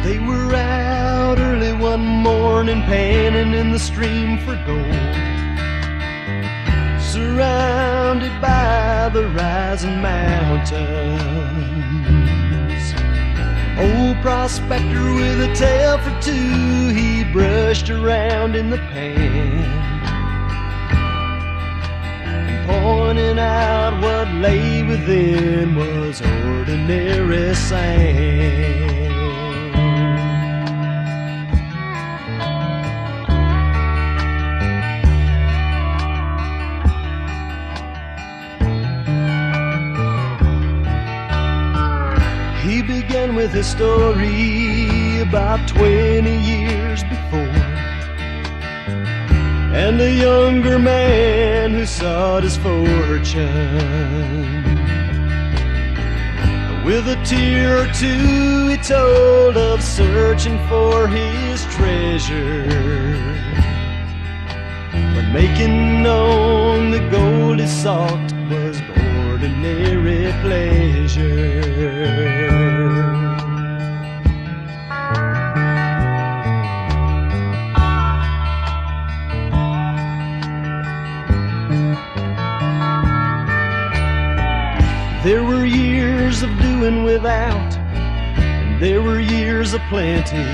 They were out early one morning, panning in the stream for gold, surrounded by the rising mountains. Old prospector with a tale for two, he brushed around in the pan, pointing out what lay within was ordinary sand. He began with his story about 20 years before, and a younger man who sought his fortune. With a tear or two he told of searching for his treasure, but making known the gold he sought was ordinary pleasure. There were years of doing without, and there were years of plenty.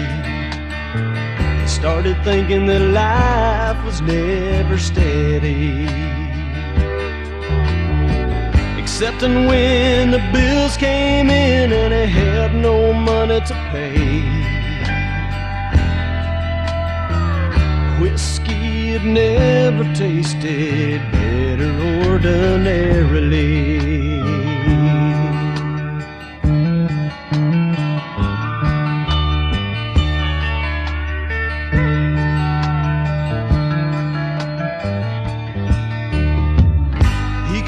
He started thinking that life was never steady, excepting when the bills came in and he had no money to pay. Whiskey had never tasted better ordinarily.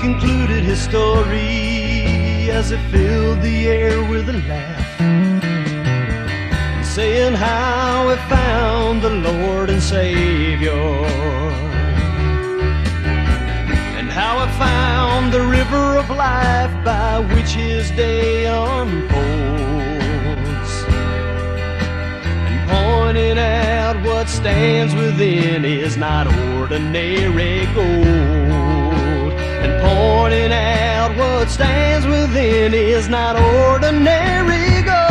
Concluded his story as it filled the air with a laugh, saying how he found the Lord and Savior, and how he found the river of life by which his day unfolds, and pointing out what stands within is not ordinary gold, and pointing out what stands within is not ordinary gold.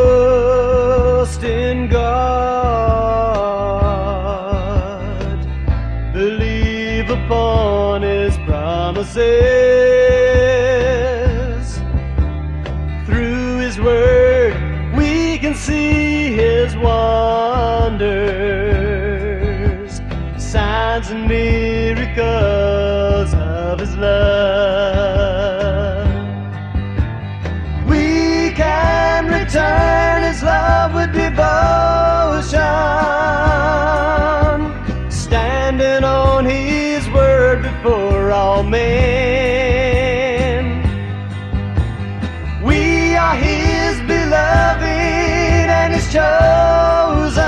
Trust in God, believe upon His promises. Through His word we can see His wonders, signs and miracles of His love. We can return His love with devotion, standing on His word before all men. We are His beloved and His chosen,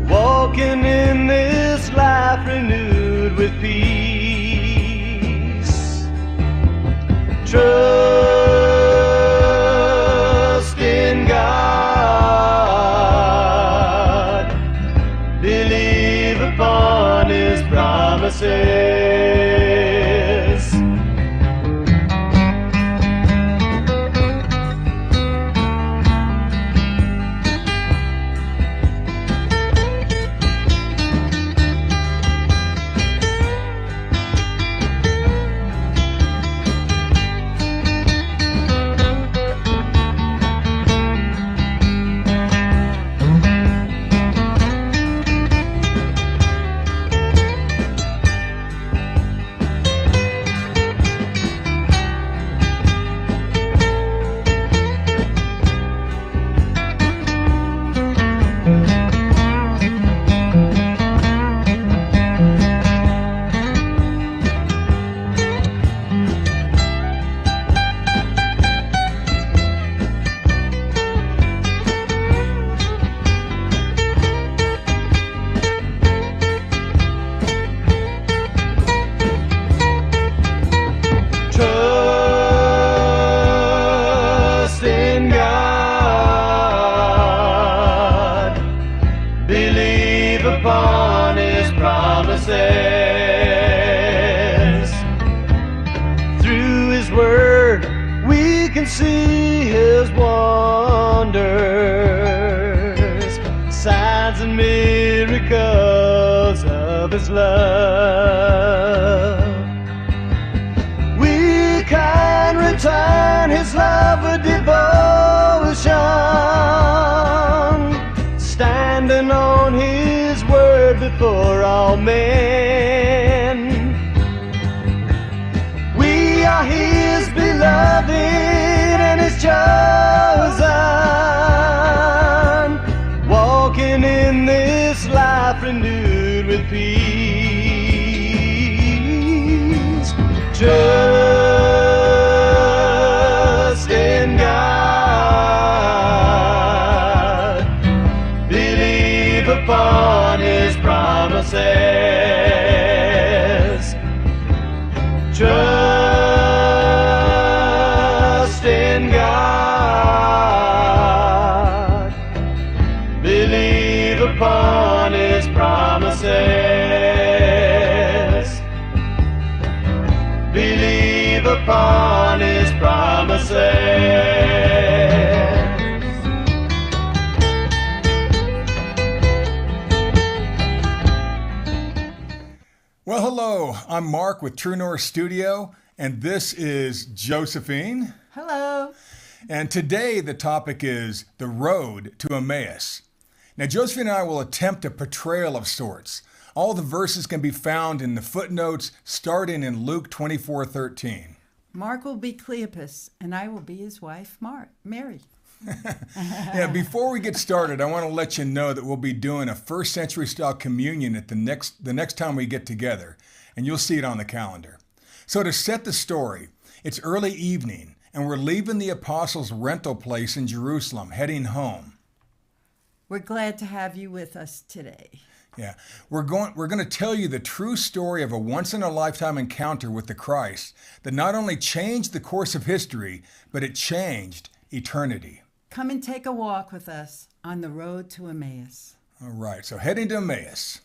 walking in this life renewed with peace. Trust in God, believe upon His promises. believe upon his promises. Through his word we can see his wonders, signs and miracles of his love. We can return his love with devotion, standing on his word before all men. We are his beloved and his chosen, walking in this life renewed with peace. Trust in God, believe upon his promises. Trust in God, believe upon his promises. Believe upon his promises. Well, hello, I'm Mark with True North Studio, and this is Josephine. Hello. And today the topic is the road to Emmaus. Now, Josephine and I will attempt a portrayal of sorts. All the verses can be found in the footnotes starting in Luke 24:13. Mark will be Cleopas, and I will be his wife, Mary. Yeah, before we get started, I want to let you know that we'll be doing a first century style communion at the next time we get together, and you'll see it on the calendar. So to set the story, it's early evening, and we're leaving the apostles' rental place in Jerusalem, heading home. We're glad to have you with us today. Yeah, we're going to tell you the true story of a once-in-a-lifetime encounter with the Christ that not only changed the course of history, but it changed eternity. Come and take a walk with us on the road to Emmaus. All right, so heading to Emmaus.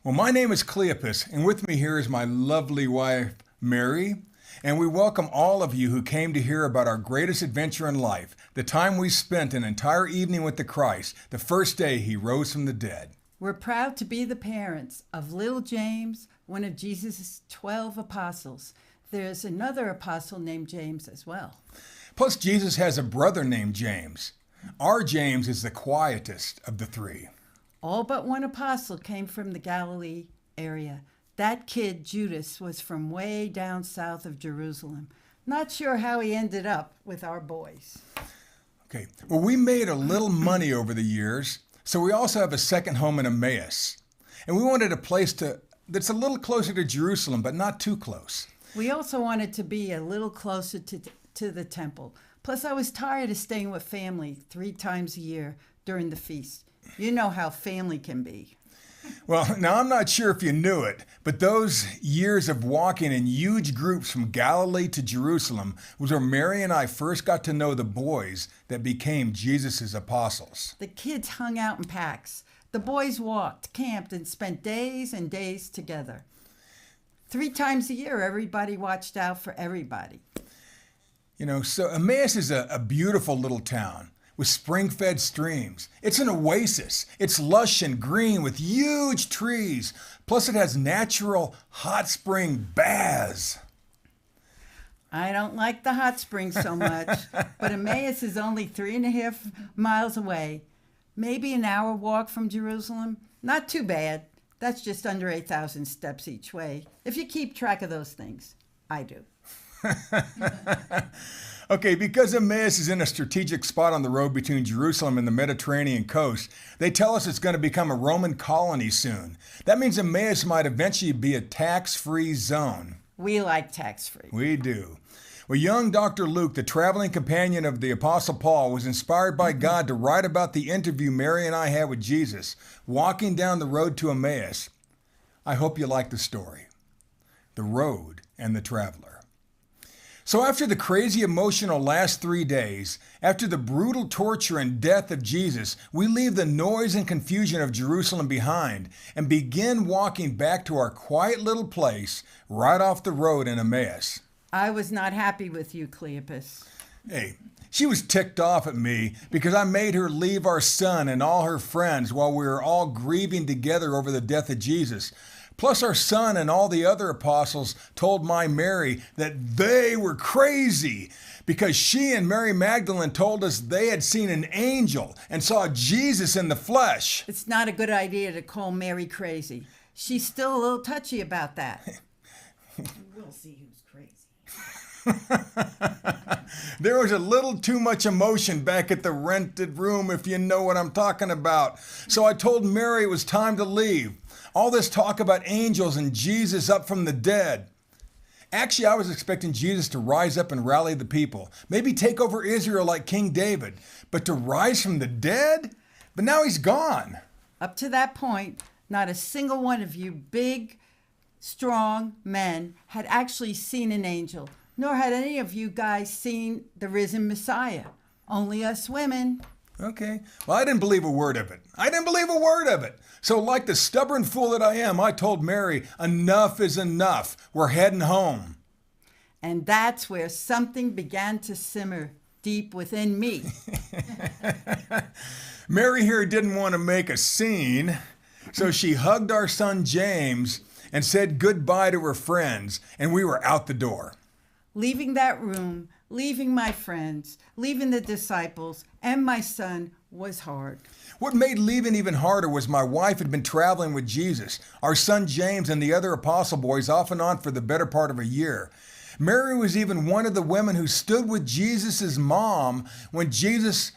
Well, my name is Cleopas, and with me here is my lovely wife, Mary, and we welcome all of you who came to hear about our greatest adventure in life, the time we spent an entire evening with the Christ, the first day he rose from the dead. We're proud to be the parents of little James, one of Jesus' 12 apostles. There's another apostle named James as well. Plus, Jesus has a brother named James. Our James is the quietest of the three. All but one apostle came from the Galilee area. That kid, Judas, was from way down south of Jerusalem. Not sure how he ended up with our boys. Okay, well, we made a little money over the years, so we also have a second home in Emmaus. And we wanted a place that's a little closer to Jerusalem, but not too close. We also wanted to be a little closer to the temple. Plus, I was tired of staying with family 3 times a year during the feast. You know how family can be. Well, now I'm not sure if you knew it, but those years of walking in huge groups from Galilee to Jerusalem was where Mary and I first got to know the boys that became Jesus' apostles. The kids hung out in packs. The boys walked, camped, and spent days and days together. 3 times a year, everybody watched out for everybody. You know, so Emmaus is a beautiful little town with spring-fed streams. It's an oasis. It's lush and green with huge trees. Plus it has natural hot spring baths. I don't like the hot springs so much, but Emmaus is only 3.5 miles away. Maybe an hour walk from Jerusalem. Not too bad. That's just under 8,000 steps each way, if you keep track of those things. I do. Okay, because Emmaus is in a strategic spot on the road between Jerusalem and the Mediterranean coast, they tell us it's going to become a Roman colony soon. That means Emmaus might eventually be a tax-free zone. We like tax-free. We do. Well, young Dr. Luke, the traveling companion of the Apostle Paul, was inspired by God to write about the interview Mary and I had with Jesus, walking down the road to Emmaus. I hope you like the story. The Road and the Traveler. So after the crazy emotional last 3 days, after the brutal torture and death of Jesus, we leave the noise and confusion of Jerusalem behind and begin walking back to our quiet little place right off the road in Emmaus. I was not happy with you, Cleopas. Hey, she was ticked off at me because I made her leave our son and all her friends while we were all grieving together over the death of Jesus. Plus, our son and all the other apostles told my Mary that they were crazy because she and Mary Magdalene told us they had seen an angel and saw Jesus in the flesh. It's not a good idea to call Mary crazy. She's still a little touchy about that. We'll see who's crazy. There was a little too much emotion back at the rented room, if you know what I'm talking about. So I told Mary it was time to leave. All this talk about angels and Jesus up from the dead. Actually, I was expecting Jesus to rise up and rally the people, maybe take over Israel like King David, but to rise from the dead? But now he's gone. Up to that point, not a single one of you big, strong men had actually seen an angel, nor had any of you guys seen the risen Messiah. Only us women. Okay. Well, I didn't believe a word of it. So like the stubborn fool that I am, I told Mary, enough is enough. We're heading home. And that's where something began to simmer deep within me. Mary here didn't want to make a scene, so she hugged our son James and said goodbye to her friends, and we were out the door. Leaving that room, leaving my friends, leaving the disciples, and my son was hard. What made leaving even harder was my wife had been traveling with Jesus, our son James, and the other apostle boys off and on for the better part of a year. Mary was even one of the women who stood with Jesus' mom when Jesus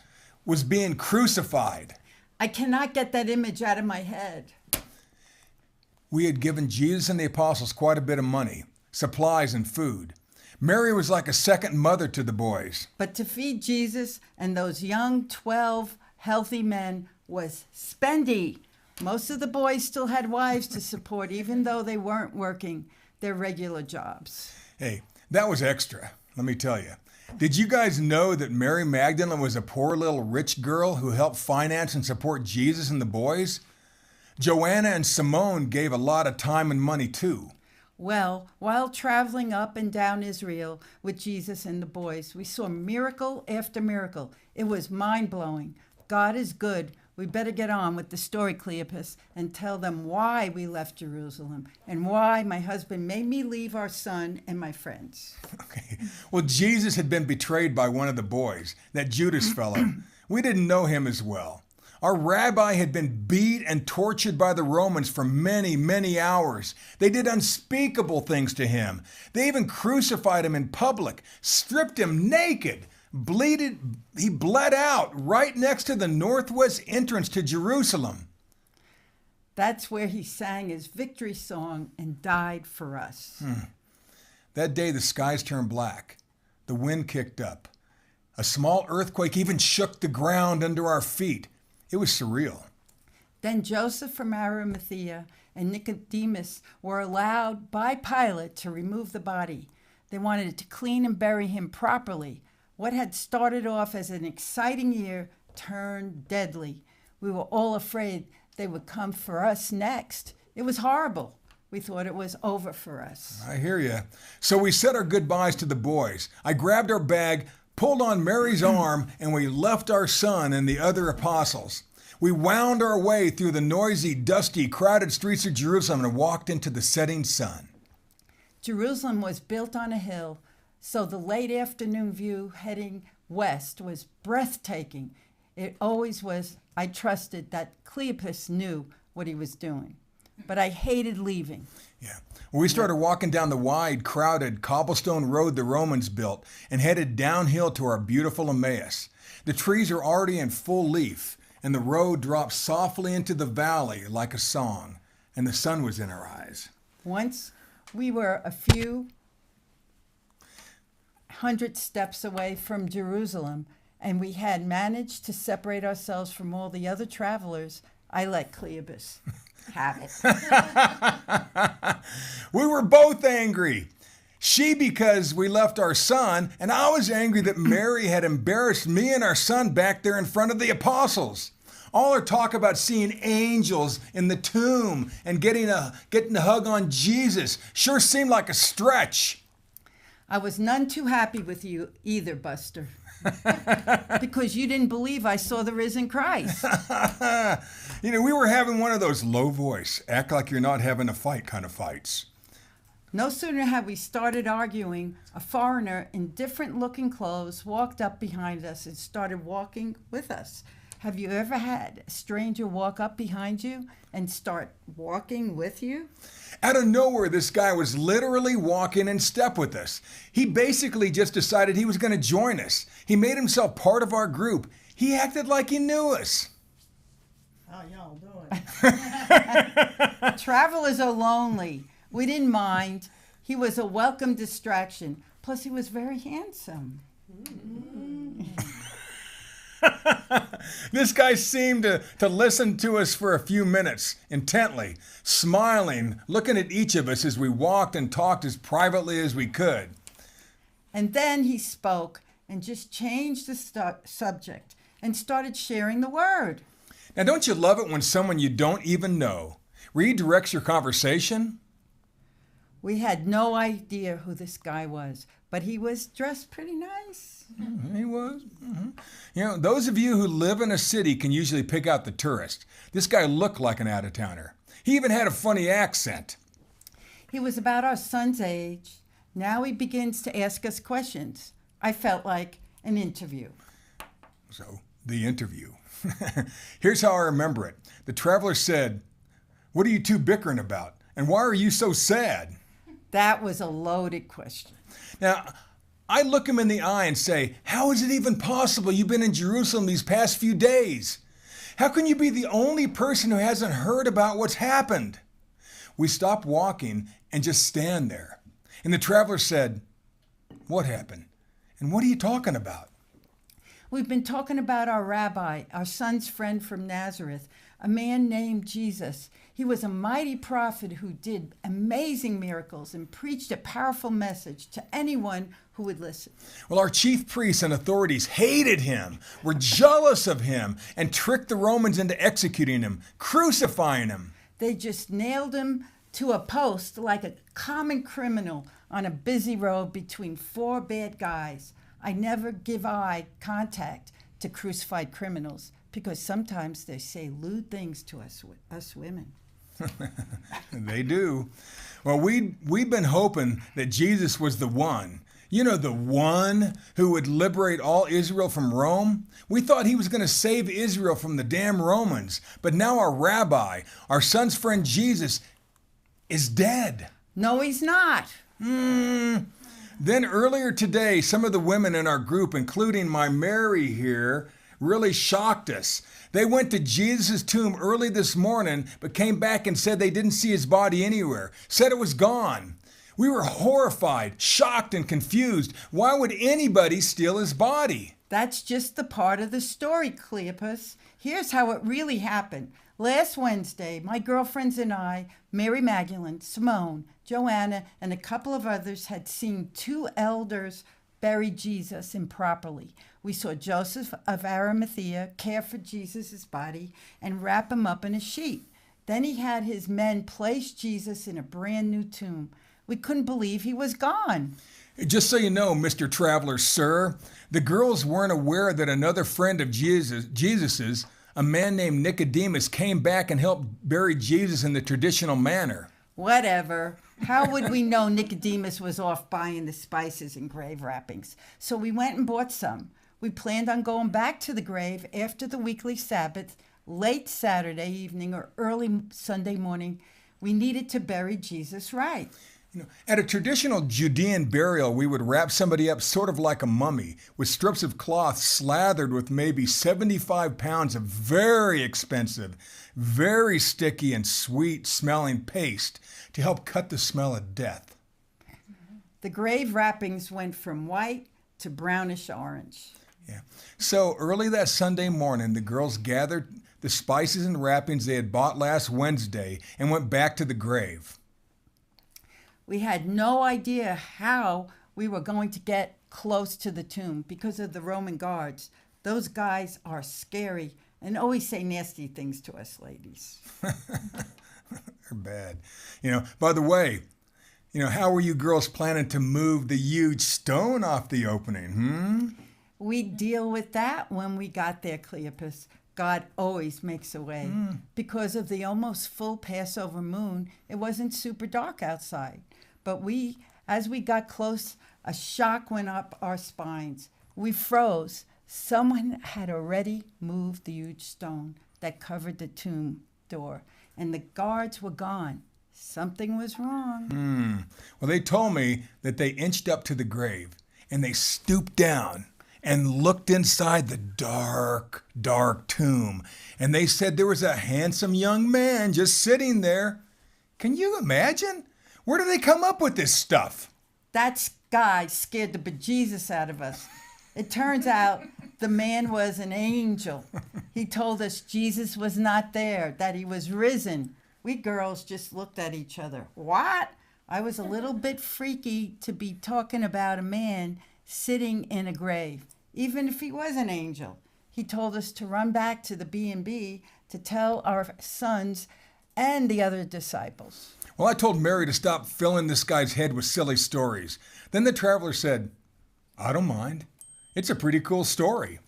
was being crucified. I cannot get that image out of my head. We had given Jesus and the apostles quite a bit of money, supplies, and food. Mary was like a second mother to the boys. But to feed Jesus and those young 12 healthy men was spendy. Most of the boys still had wives to support, even though they weren't working their regular jobs. Hey, that was extra, let me tell you. Did you guys know that Mary Magdalene was a poor little rich girl who helped finance and support Jesus and the boys? Joanna and Simone gave a lot of time and money too. Well, while traveling up and down Israel with Jesus and the boys, we saw miracle after miracle. It was mind-blowing. God is good. We better get on with the story, Cleopas, and tell them why we left Jerusalem and why my husband made me leave our son and my friends. Okay. Well, Jesus had been betrayed by one of the boys, that Judas fellow. We didn't know him as well. Our rabbi had been beat and tortured by the Romans for many, many hours. They did unspeakable things to him. They even crucified him in public, stripped him naked, he bled out right next to the northwest entrance to Jerusalem. That's where he sang his victory song and died for us. That day the skies turned black. The wind kicked up. A small earthquake even shook the ground under our feet. It was surreal. Then Joseph from Arimathea and Nicodemus were allowed by Pilate to remove the body. They wanted to clean and bury him properly. What had started off as an exciting year turned deadly. We were all afraid they would come for us next. It was horrible. We thought it was over for us. I hear you. So we said our goodbyes to the boys. I grabbed our bag, pulled on Mary's arm, and we left our son and the other apostles. We wound our way through the noisy, dusty, crowded streets of Jerusalem and walked into the setting sun. Jerusalem was built on a hill, so the late afternoon view heading west was breathtaking. It always was. I trusted that Cleopas knew what he was doing, but I hated leaving. Yeah. Well, we started walking down the wide, crowded cobblestone road the Romans built and headed downhill to our beautiful Emmaus. The trees are already in full leaf, and the road drops softly into the valley like a song, and the sun was in our eyes. Once we were a few hundred steps away from Jerusalem, and we had managed to separate ourselves from all the other travelers. I let Cleopas have it. We were both angry. She because we left our son, and I was angry that Mary had embarrassed me and our son back there in front of the apostles. All her talk about seeing angels in the tomb and getting a hug on Jesus sure seemed like a stretch. I was none too happy with you either, Buster. Because you didn't believe I saw the risen Christ. We were having one of those low voice, act like you're not having a fight kind of fights. No sooner had we started arguing, a foreigner in different looking clothes walked up behind us and started walking with us. Have you ever had a stranger walk up behind you and start walking with you? Out of nowhere, this guy was literally walking in step with us. He basically just decided he was going to join us. He made himself part of our group. He acted like he knew us. How y'all doing? Travelers are lonely. We didn't mind. He was a welcome distraction. Plus, he was very handsome. This guy seemed to listen to us for a few minutes, intently, smiling, looking at each of us as we walked and talked as privately as we could. And then he spoke and just changed the subject and started sharing the word. Now, don't you love it when someone you don't even know redirects your conversation? We had no idea who this guy was, but he was dressed pretty nice. He was. Mm-hmm. Those of you who live in a city can usually pick out the tourist. This guy looked like an out-of-towner. He even had a funny accent. He was about our son's age. Now he begins to ask us questions. I felt like an interview. So, the interview. Here's how I remember it. The traveler said, "What are you two bickering about? And why are you so sad?" That was a loaded question. Now, I look him in the eye and say, how is it even possible you've been in Jerusalem these past few days? How can you be the only person who hasn't heard about what's happened? We stop walking and just stand there. And the traveler said, "What happened? And what are you talking about?" We've been talking about our rabbi, our son's friend from Nazareth, a man named Jesus. He was a mighty prophet who did amazing miracles and preached a powerful message to anyone who would listen. Well, our chief priests and authorities hated him, were jealous of him, and tricked the Romans into executing him, crucifying him. They just nailed him to a post like a common criminal on a busy road between four bad guys. I never give eye contact to crucified criminals because sometimes they say lewd things to us women. They do. Well, we've been hoping that Jesus was the one. The one who would liberate all Israel from Rome. We thought he was going to save Israel from the damn Romans. But now our rabbi, our son's friend Jesus, is dead. No, he's not. Then earlier today, some of the women in our group, including my Mary here, really shocked us. They went to Jesus' tomb early this morning, but came back and said they didn't see his body anywhere, said it was gone. We were horrified, shocked, and confused. Why would anybody steal his body? That's just the part of the story, Cleopas. Here's how it really happened. Last Wednesday, my girlfriends and I, Mary Magdalene, Simone, Joanna, and a couple of others had seen two elders bury Jesus improperly. We saw Joseph of Arimathea care for Jesus' body and wrap him up in a sheet. Then he had his men place Jesus in a brand new tomb. We couldn't believe he was gone. Just so you know, Mr. Traveler, sir, the girls weren't aware that another friend of Jesus's, a man named Nicodemus, came back and helped bury Jesus in the traditional manner. Whatever. How would we know Nicodemus was off buying the spices and grave wrappings? So we went and bought some. We planned on going back to the grave after the weekly Sabbath, late Saturday evening or early Sunday morning. We needed to bury Jesus right. At a traditional Judean burial, we would wrap somebody up sort of like a mummy, with strips of cloth slathered with maybe 75 pounds of very expensive, very sticky and sweet-smelling paste to help cut the smell of death. The grave wrappings went from white to brownish orange. Yeah. So early that Sunday morning, the girls gathered the spices and wrappings they had bought last Wednesday and went back to the grave. We had no idea how we were going to get close to the tomb because of the Roman guards. Those guys are scary and always say nasty things to us ladies. They're bad. By the way, how were you girls planning to move the huge stone off the opening? We'd deal with that when we got there, Cleopas. God always makes a way. Because of the almost full Passover moon, it wasn't super dark outside. But as we got close, a shock went up our spines. We froze. Someone had already moved the huge stone that covered the tomb door, and the guards were gone. Something was wrong. Well, they told me that they inched up to the grave, and they stooped down and looked inside the dark, dark tomb. And they said there was a handsome young man just sitting there. Can you imagine? Where do they come up with this stuff? That guy scared the bejesus out of us. It turns out the man was an angel. He told us Jesus was not there, that he was risen. We girls just looked at each other. What? I was a little bit freaky to be talking about a man sitting in a grave, even if he was an angel. He told us to run back to the B&B to tell our sons and the other disciples. Well, I told Mary to stop filling this guy's head with silly stories. Then the traveler said, I don't mind. It's a pretty cool story.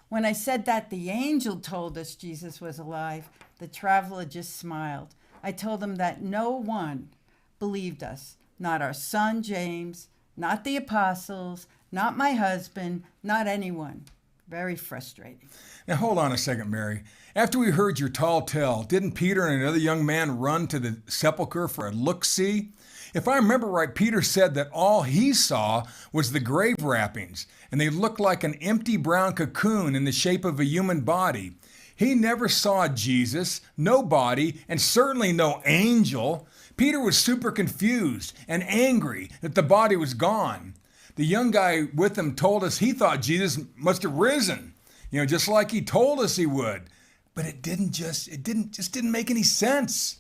When I said that the angel told us Jesus was alive, the traveler just smiled. I told him that no one believed us, not our son James, not the apostles, not my husband, not anyone. Very frustrating. Now, hold on a second, Mary. After we heard your tall tale, didn't Peter and another young man run to the sepulchre for a look-see? If I remember right, Peter said that all he saw was the grave wrappings, and they looked like an empty brown cocoon in the shape of a human body. He never saw Jesus, no body, and certainly no angel. Peter was super confused and angry that the body was gone. The young guy with him told us he thought Jesus must have risen, just like he told us he would. But it didn't make any sense.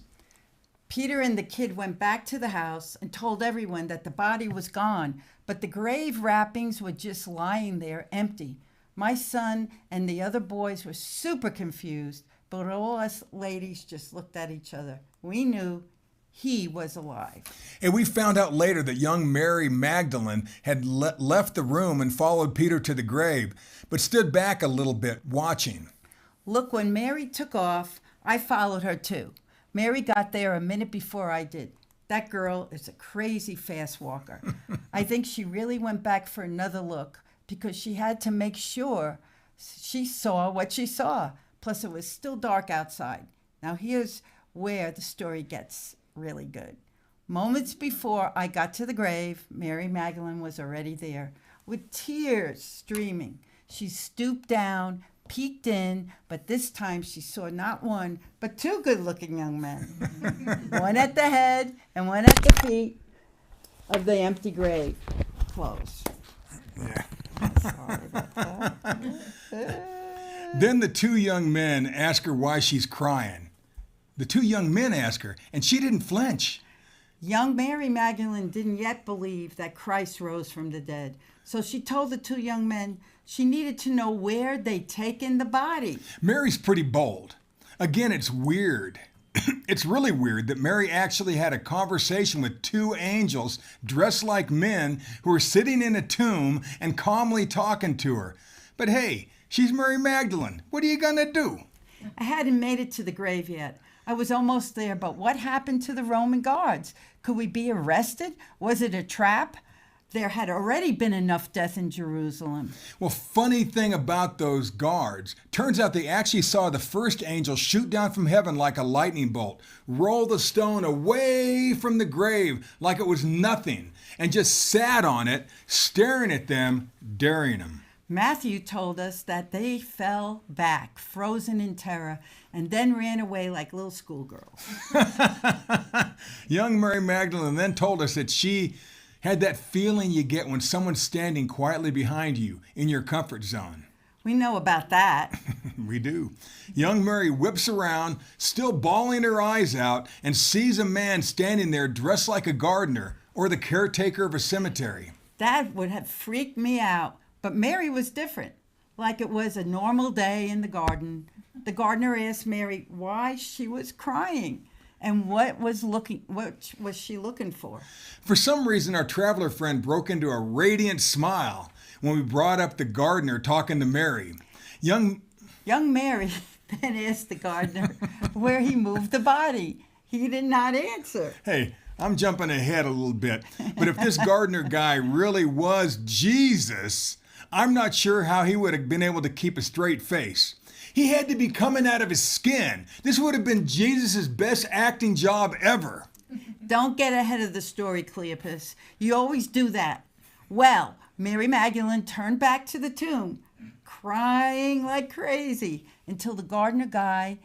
Peter and the kid went back to the house and told everyone that the body was gone, but the grave wrappings were just lying there empty. My son and the other boys were super confused, but all us ladies just looked at each other. We knew he was alive. And we found out later that young Mary Magdalene had left the room and followed Peter to the grave, but stood back a little bit watching. Look, when Mary took off, I followed her too. Mary got there a minute before I did. That girl is a crazy fast walker. I think she really went back for another look because she had to make sure she saw what she saw. Plus, it was still dark outside. Now, here's where the story gets really good. Moments before I got to the grave, Mary Magdalene was already there with tears streaming. She stooped down, peeked in, but this time she saw not one, but two good-looking young men. One at the head and one at the feet of the empty grave. Close. Yeah. Sorry about that. Then the two young men ask her why she's crying. The two young men ask her, and she didn't flinch. Young Mary Magdalene didn't yet believe that Christ rose from the dead. So she told the two young men she needed to know where they'd taken the body. Mary's pretty bold. Again, it's weird. It's really weird that Mary actually had a conversation with two angels dressed like men who were sitting in a tomb and calmly talking to her. But hey, she's Mary Magdalene. What are you gonna do? I hadn't made it to the grave yet. I was almost there, but what happened to the Roman guards? Could we be arrested? Was it a trap? There had already been enough death in Jerusalem. Well, funny thing about those guards, turns out they actually saw the first angel shoot down from heaven like a lightning bolt, roll the stone away from the grave like it was nothing, and just sat on it, staring at them, daring them. Matthew told us that they fell back, frozen in terror, and then ran away like little schoolgirls. Young Mary Magdalene then told us that she had that feeling you get when someone's standing quietly behind you in your comfort zone. We know about that. We do. Young Mary whips around, still bawling her eyes out, and sees a man standing there dressed like a gardener or the caretaker of a cemetery. That would have freaked me out. But Mary was different. Like it was a normal day in the garden. The gardener asked Mary why she was crying and what was she looking for. For some reason, our traveler friend broke into a radiant smile when we brought up the gardener talking to Mary. Young Mary then asked the gardener where he moved the body. He did not answer. Hey, I'm jumping ahead a little bit, but if this gardener guy really was Jesus, I'm not sure how he would have been able to keep a straight face. He had to be coming out of his skin. This would have been Jesus' best acting job ever. Don't get ahead of the story, Cleopas. You always do that. Well, Mary Magdalene turned back to the tomb, crying like crazy, until the gardener guy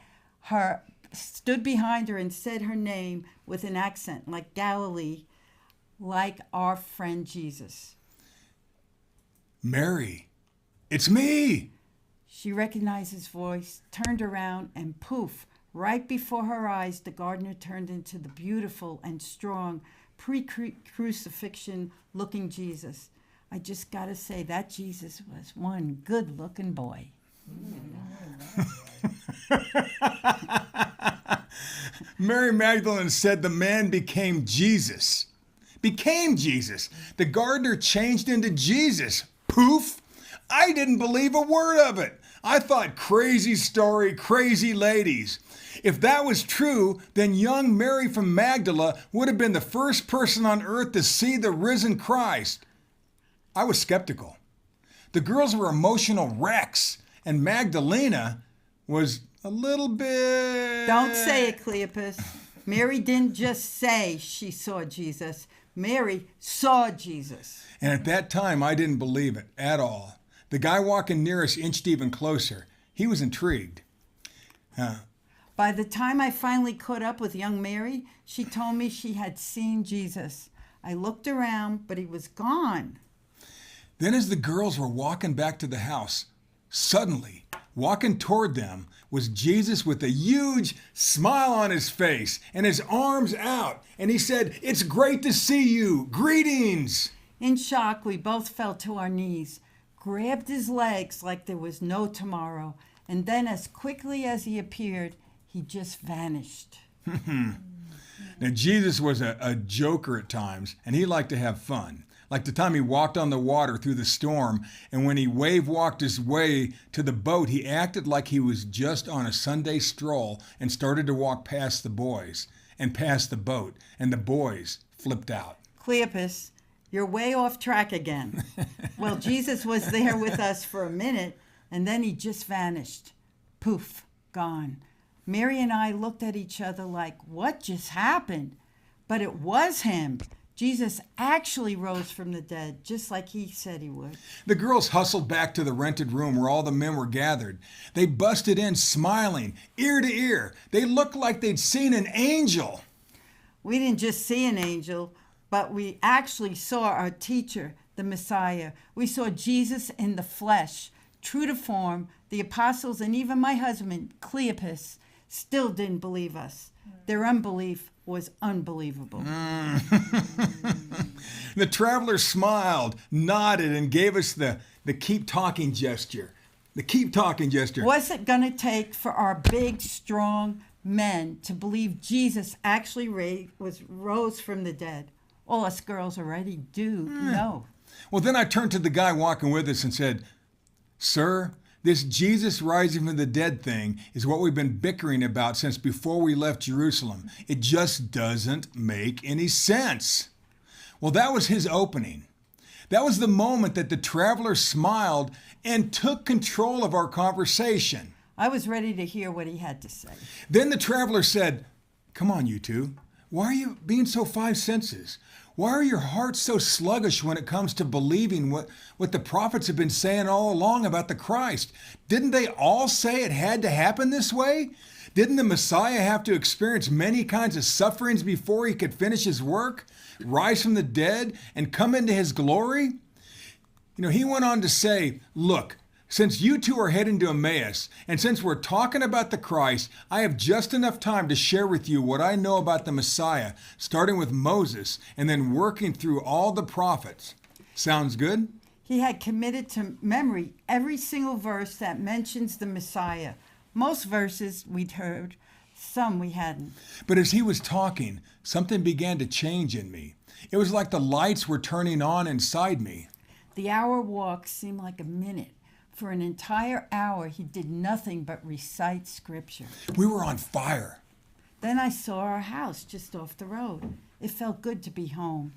stood behind her and said her name with an accent like Galilee, like our friend Jesus. Mary, it's me. She recognized his voice, turned around, and poof, right before her eyes, the gardener turned into the beautiful and strong pre-crucifixion looking Jesus. I just got to say, that Jesus was one good-looking boy. Mary Magdalene said the man became Jesus. Became Jesus. The gardener changed into Jesus. Poof! I didn't believe a word of it. I thought crazy story, crazy ladies. If that was true, then young Mary from Magdala would have been the first person on earth to see the risen Christ. I was skeptical. The girls were emotional wrecks, and Magdalena was a little bit... Don't say it, Cleopas. Mary didn't just say she saw Jesus. Mary saw Jesus. And at that time, I didn't believe it at all. The guy walking near us inched even closer. He was intrigued. By the time I finally caught up with young Mary, she told me she had seen Jesus. I looked around, but he was gone. Then as the girls were walking back to the house, suddenly, walking toward them, was Jesus with a huge smile on his face and his arms out. And he said, "It's great to see you. Greetings." In shock, we both fell to our knees, grabbed his legs like there was no tomorrow, and then as quickly as he appeared, he just vanished. Now, Jesus was a joker at times, and he liked to have fun. Like the time he walked on the water through the storm, and when he wave-walked his way to the boat, he acted like he was just on a Sunday stroll and started to walk past the boys and past the boat, and the boys flipped out. Cleopas, you're way off track again. Well, Jesus was there with us for a minute, and then he just vanished. Poof, gone. Mary and I looked at each other like, what just happened? But it was him. Jesus actually rose from the dead, just like he said he would. The girls hustled back to the rented room where all the men were gathered. They busted in smiling, ear to ear. They looked like they'd seen an angel. We didn't just see an angel, but we actually saw our teacher, the Messiah. We saw Jesus in the flesh, true to form. The apostles and even my husband, Cleopas, still didn't believe us. Their unbelief was unbelievable. The traveler smiled, nodded, and gave us the keep talking gesture. The keep talking gesture. What's it going to take for our big, strong men to believe Jesus actually rose from the dead? All us girls already do know. Well, then I turned to the guy walking with us and said, "Sir, this Jesus rising from the dead thing is what we've been bickering about since before we left Jerusalem. It just doesn't make any sense." Well, that was his opening. That was the moment that the traveler smiled and took control of our conversation. I was ready to hear what he had to say. Then the traveler said, "Come on, you two. Why are you being so five senses? Why are your hearts so sluggish when it comes to believing what the prophets have been saying all along about the Christ? Didn't they all say it had to happen this way? Didn't the Messiah have to experience many kinds of sufferings before he could finish his work, rise from the dead, and come into his glory?" He went on to say, "Look, Since you two are heading to Emmaus, and since we're talking about the Christ, I have just enough time to share with you what I know about the Messiah, starting with Moses and then working through all the prophets. Sounds good? He had committed to memory every single verse that mentions the Messiah. Most verses we'd heard, some we hadn't. But as he was talking, something began to change in me. It was like the lights were turning on inside me. The hour walk seemed like a minute. For an entire hour, he did nothing but recite scripture. We were on fire. Then I saw our house just off the road. It felt good to be home.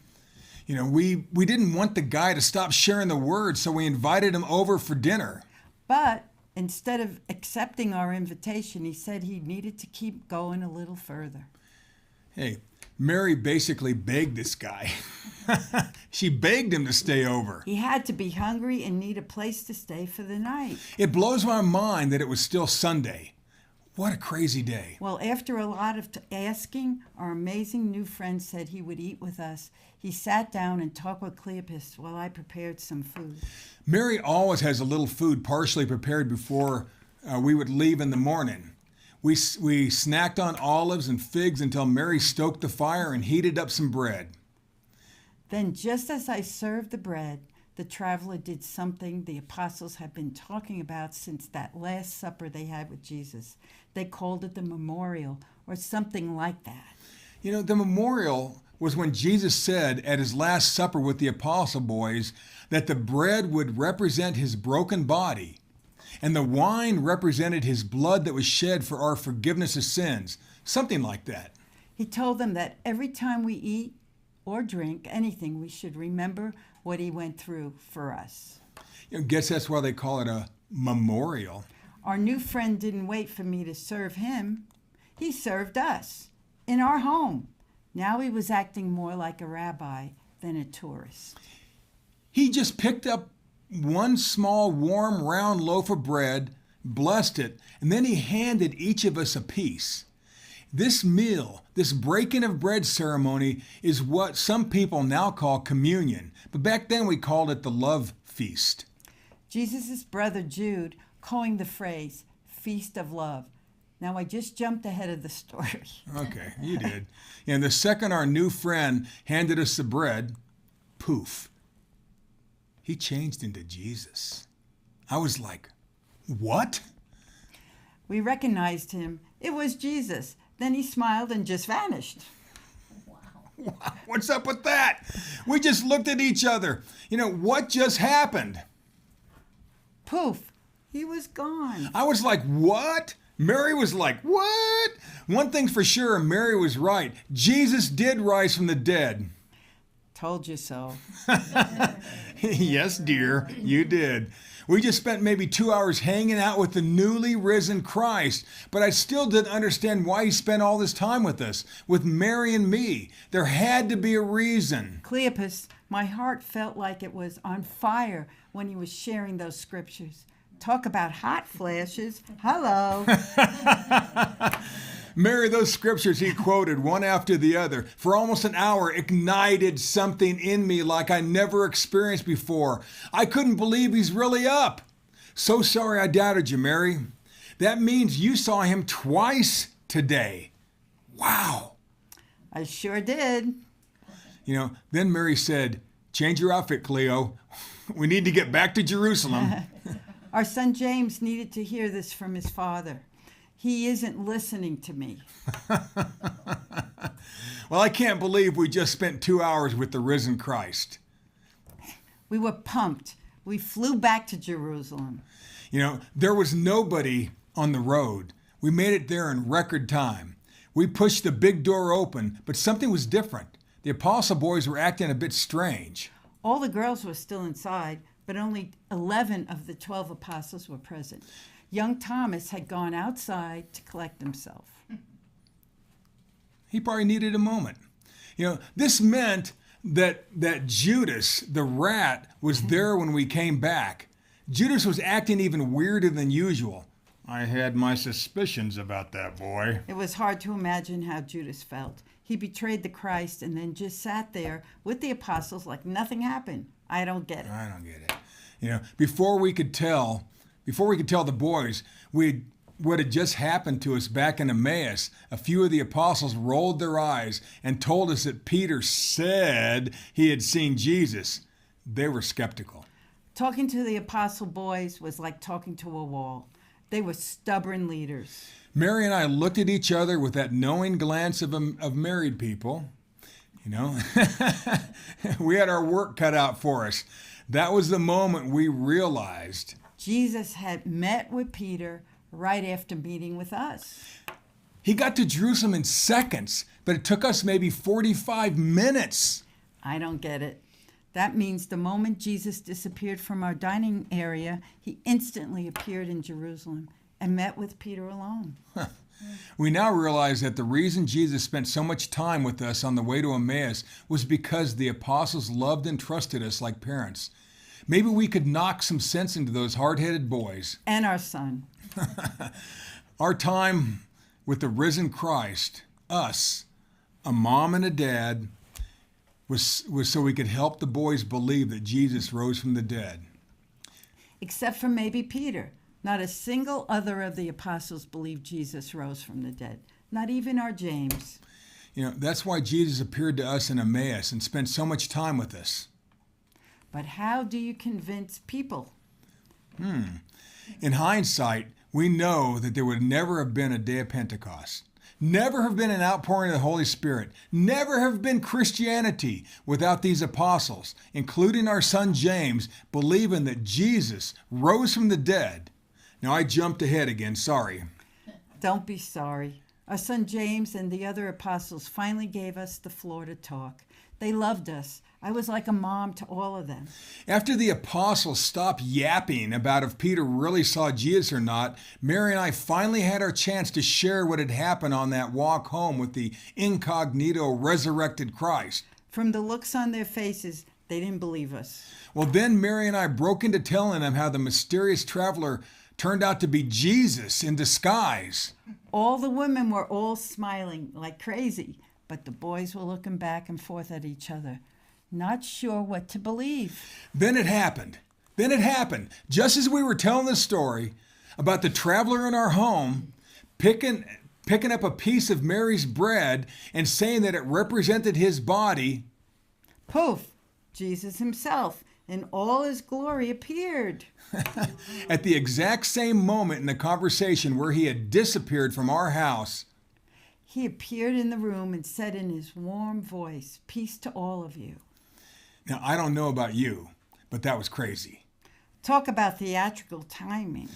You know, we didn't want the guy to stop sharing the word, so we invited him over for dinner. But instead of accepting our invitation, he said he needed to keep going a little further. Hey, Mary basically begged this guy. She begged him to stay over. He had to be hungry and need a place to stay for the night. It blows my mind that it was still Sunday. What a crazy day. Well, after a lot of asking, our amazing new friend said he would eat with us. He sat down and talked with Cleopas while I prepared some food. Mary always has a little food partially prepared before we would leave in the morning. We snacked on olives and figs until Mary stoked the fire and heated up some bread. Then, just as I served the bread, the traveler did something the apostles had been talking about since that last supper they had with Jesus. They called it the memorial, or something like that. You know, the memorial was when Jesus said at his last supper with the apostle boys that the bread would represent his broken body, and the wine represented his blood that was shed for our forgiveness of sins, something like that. He told them that every time we eat or drink anything, we should remember what he went through for us. I guess that's why they call it a memorial. Our new friend didn't wait for me to serve him. He served us in our home. Now he was acting more like a rabbi than a tourist. He just picked up one small, warm, round loaf of bread, blessed it, and then he handed each of us a piece. This meal, this breaking of bread ceremony, is what some people now call communion, but back then we called it the love feast. Jesus' brother Jude coined the phrase, feast of love. Now I just jumped ahead of the story. Okay, you did. And the second our new friend handed us the bread, poof, he changed into Jesus. I was like, what? We recognized him. It was Jesus. Then he smiled and just vanished. What's up with that? We just looked at each other. You know, what just happened? Poof, he was gone. I was like, what? Mary was like, what? One thing's for sure, Mary was right. Jesus did rise from the dead. Told you so. Yes, dear, you did. We just spent maybe 2 hours hanging out with the newly risen Christ, but I still didn't understand why he spent all this time with us, with Mary and me. There had to be a reason. Cleopas, my heart felt like it was on fire when he was sharing those scriptures. Talk about hot flashes. Hello. Mary, those scriptures he quoted one after the other for almost an hour ignited something in me like I never experienced before. I couldn't believe he's really up. So sorry I doubted you, Mary. That means you saw him twice today. Wow. I sure did. You know, then Mary said, change your outfit, Cleo. We need to get back to Jerusalem. Our son James needed to hear this from his father. He isn't listening to me. Well, I can't believe we just spent 2 hours with the risen Christ. We were pumped. We flew back to Jerusalem. You know, there was nobody on the road. We made it there in record time. We pushed the big door open, but something was different. The apostle boys were acting a bit strange. All the girls were still inside, but only 11 of the 12 apostles were present. Young Thomas had gone outside to collect himself. He probably needed a moment. You know, this meant that Judas, the rat, was there when we came back. Judas was acting even weirder than usual. I had my suspicions about that boy. It was hard to imagine how Judas felt. He betrayed the Christ and then just sat there with the apostles like nothing happened. I don't get it. I don't get it. You know, before we could tell, before we could tell the boys what had just happened to us back in Emmaus, a few of the apostles rolled their eyes and told us that Peter said he had seen Jesus. They were skeptical. Talking to the apostle boys was like talking to a wall. They were stubborn leaders. Mary and I looked at each other with that knowing glance of married people. You know, we had our work cut out for us. That was the moment we realized Jesus had met with Peter right after meeting with us. He got to Jerusalem in seconds, but it took us maybe 45 minutes. I don't get it. That means the moment Jesus disappeared from our dining area, he instantly appeared in Jerusalem and met with Peter alone. We now realize that the reason Jesus spent so much time with us on the way to Emmaus was because the apostles loved and trusted us like parents. Maybe we could knock some sense into those hard-headed boys. And our son. Our time with the risen Christ, us, a mom and a dad, was so we could help the boys believe that Jesus rose from the dead. Except for maybe Peter. Not a single other of the apostles believed Jesus rose from the dead. Not even our James. You know, that's why Jesus appeared to us in Emmaus and spent so much time with us. But how do you convince people? In hindsight, we know that there would never have been a day of Pentecost. Never have been an outpouring of the Holy Spirit. Never have been Christianity without these apostles, including our son James, believing that Jesus rose from the dead. Now I jumped ahead again, sorry. Don't be sorry. Our son James and the other apostles finally gave us the floor to talk. They loved us. I was like a mom to all of them. After the apostles stopped yapping about if Peter really saw Jesus or not, Mary and I finally had our chance to share what had happened on that walk home with the incognito resurrected Christ. From the looks on their faces, they didn't believe us. Well, then Mary and I broke into telling them how the mysterious traveler turned out to be Jesus in disguise. All the women were all smiling like crazy, but the boys were looking back and forth at each other, not sure what to believe. Then it happened. Just as we were telling the story about the traveler in our home, picking up a piece of Mary's bread and saying that it represented his body. Poof! Jesus himself in all his glory appeared. At the exact same moment in the conversation where he had disappeared from our house. He appeared in the room and said in his warm voice, "Peace to all of you." Now, I don't know about you, but that was crazy. Talk about theatrical timing.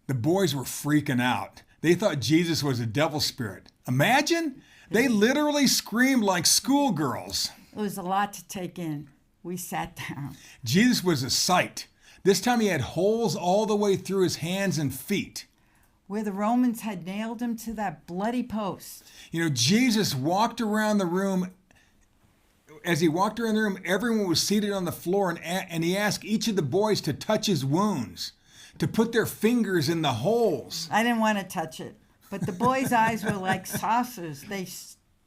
The boys were freaking out. They thought Jesus was a devil spirit. Imagine! They literally screamed like schoolgirls. It was a lot to take in. We sat down. Jesus was a sight. This time he had holes all the way through his hands and feet. Where the Romans had nailed him to that bloody post. You know, Jesus walked around the room. As he walked around the room, everyone was seated on the floor, and he asked each of the boys to touch his wounds, to put their fingers in the holes. I didn't want to touch it, but the boys' eyes were like saucers. They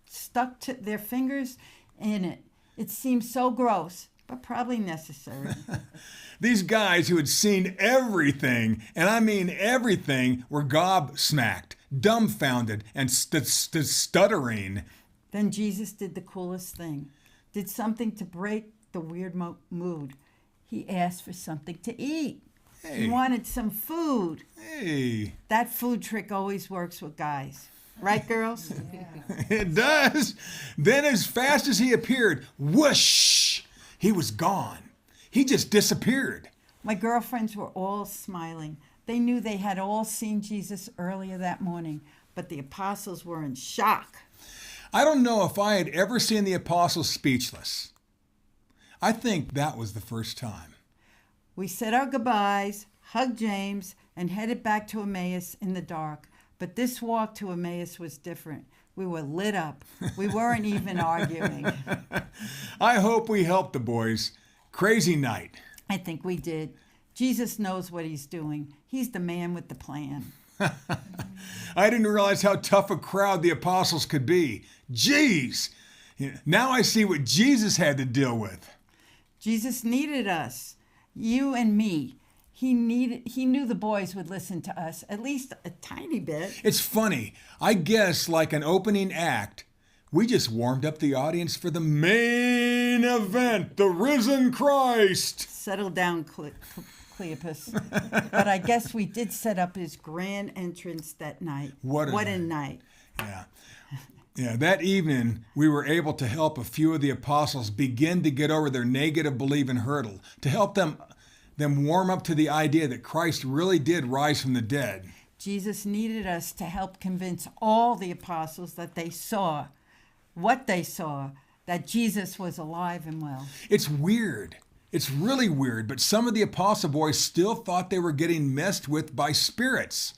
stuck to their fingers in it. It seemed so gross, but probably necessary. These guys who had seen everything, and I mean everything, were gobsmacked, dumbfounded, and stuttering. Then Jesus did the coolest thing. Did something to break the weird mood. He asked for something to eat. Hey. He wanted some food. Hey. That food trick always works with guys. Right, girls? It does. Then as fast as he appeared, whoosh, he was gone. He just disappeared. My girlfriends were all smiling. They knew they had all seen Jesus earlier that morning, but the apostles were in shock. I don't know if I had ever seen the apostles speechless. I think that was the first time. We said our goodbyes, hugged James, and headed back to Emmaus in the dark. But this walk to Emmaus was different. We were lit up. We weren't even arguing. I hope we helped the boys. Crazy night. I think we did. Jesus knows what he's doing. He's the man with the plan. I didn't realize how tough a crowd the apostles could be. Jeez! Now I see what Jesus had to deal with. Jesus needed us, you and me. He knew the boys would listen to us, at least a tiny bit. It's funny. I guess like an opening act, we just warmed up the audience for the main event, the risen Christ. Settle down, Cleopas. But I guess we did set up his grand entrance that night. What a night. Yeah. Yeah, that evening, we were able to help a few of the apostles begin to get over their negative belief and hurdle, to help them warm up to the idea that Christ really did rise from the dead. Jesus needed us to help convince all the apostles that they saw, what they saw, that Jesus was alive and well. It's weird. It's really weird, but some of the apostle boys still thought they were getting messed with by spirits.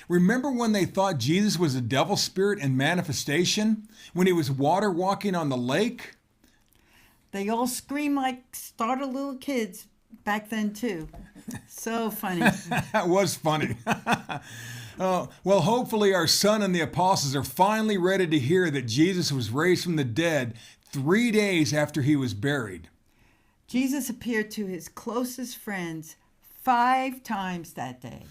Remember when they thought Jesus was a devil spirit in manifestation? When he was water walking on the lake? They all screamed like startled little kids back then, too. So funny. That was funny. Well, hopefully our son and the apostles are finally ready to hear that Jesus was raised from the dead 3 days after he was buried. Jesus appeared to his closest friends 5 times that day.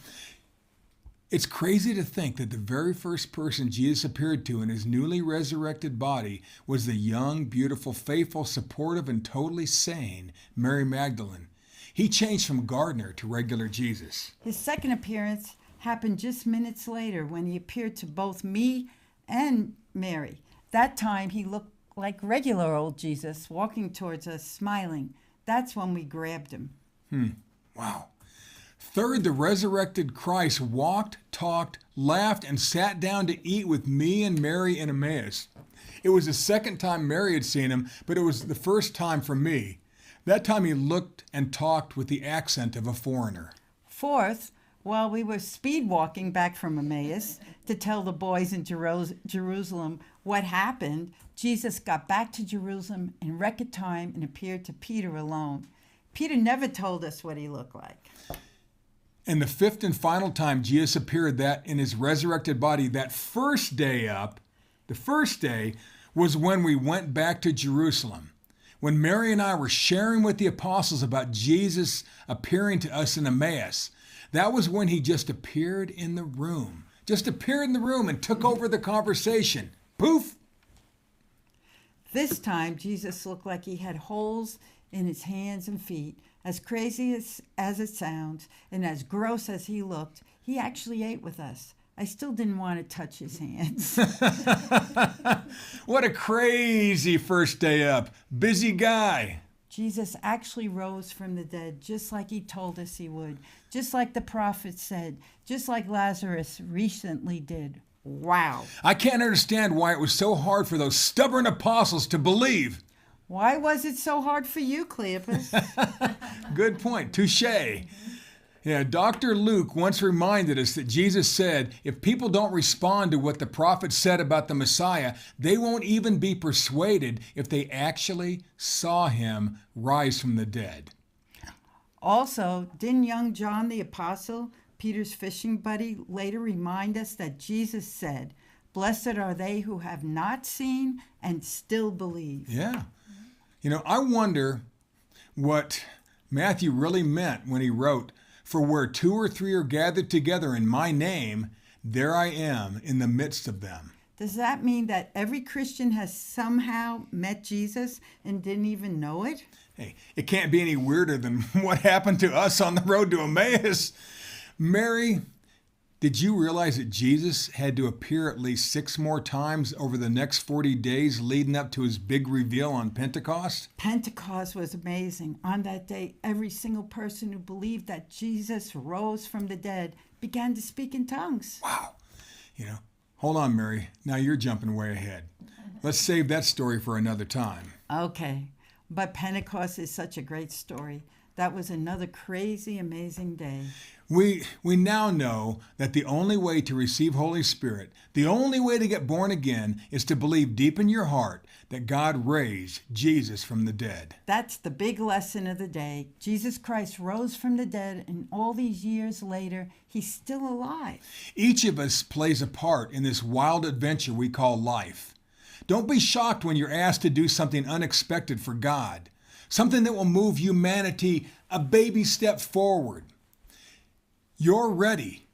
It's crazy to think that the very first person Jesus appeared to in his newly resurrected body was the young, beautiful, faithful, supportive, and totally sane Mary Magdalene. He changed from gardener to regular Jesus. His second appearance happened just minutes later when he appeared to both me and Mary. That time he looked like regular old Jesus, walking towards us, smiling. That's when we grabbed him. Wow. Third, the resurrected Christ walked, talked, laughed, and sat down to eat with me and Mary in Emmaus. It was the second time Mary had seen him, but it was the first time for me. That time he looked and talked with the accent of a foreigner. Fourth, while we were speed walking back from Emmaus to tell the boys in Jerusalem what happened, Jesus got back to Jerusalem in record time and appeared to Peter alone. Peter never told us what he looked like. And the fifth and final time Jesus appeared that in his resurrected body, that first day was when we went back to Jerusalem. When Mary and I were sharing with the apostles about Jesus appearing to us in Emmaus, that was when he just appeared in the room and took over the conversation. Poof! This time, Jesus looked like he had holes in his hands and feet. As crazy as it sounds, and as gross as he looked, he actually ate with us. I still didn't want to touch his hands. What a crazy first day up. Busy guy. Jesus actually rose from the dead, just like he told us he would, just like the prophets said, just like Lazarus recently did. Wow. I can't understand why it was so hard for those stubborn apostles to believe. Why was it so hard for you, Cleopas? Good point. Touché. Yeah, Dr. Luke once reminded us that Jesus said, if people don't respond to what the prophet said about the Messiah, they won't even be persuaded if they actually saw him rise from the dead. Also, didn't young John the Apostle, Peter's fishing buddy, later remind us that Jesus said, "Blessed are they who have not seen and still believe." Yeah. I wonder what Matthew really meant when he wrote, "For where 2 or 3 are gathered together in my name, there I am in the midst of them." Does that mean that every Christian has somehow met Jesus and didn't even know it? Hey, it can't be any weirder than what happened to us on the road to Emmaus. Mary, did you realize that Jesus had to appear at least 6 more times over the next 40 days leading up to his big reveal on Pentecost? Pentecost was amazing. On that day, every single person who believed that Jesus rose from the dead began to speak in tongues. Wow. Hold on, Mary. Now you're jumping way ahead. Let's save that story for another time. Okay. But Pentecost is such a great story. That was another crazy, amazing day. We now know that the only way to receive Holy Spirit, the only way to get born again, is to believe deep in your heart that God raised Jesus from the dead. That's the big lesson of the day. Jesus Christ rose from the dead, and all these years later, he's still alive. Each of us plays a part in this wild adventure we call life. Don't be shocked when you're asked to do something unexpected for God, something that will move humanity a baby step forward. You're ready.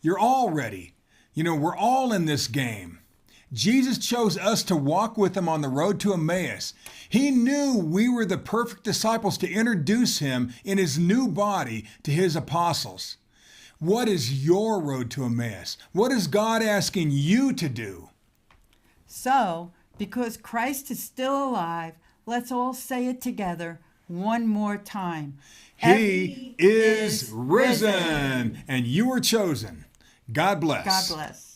You're all ready. We're all in this game. Jesus chose us to walk with him on the road to Emmaus. He knew we were the perfect disciples to introduce him in his new body to his apostles. What is your road to Emmaus? What is God asking you to do? So, because Christ is still alive, let's all say it together one more time. He is risen, and you are chosen. God bless. God bless.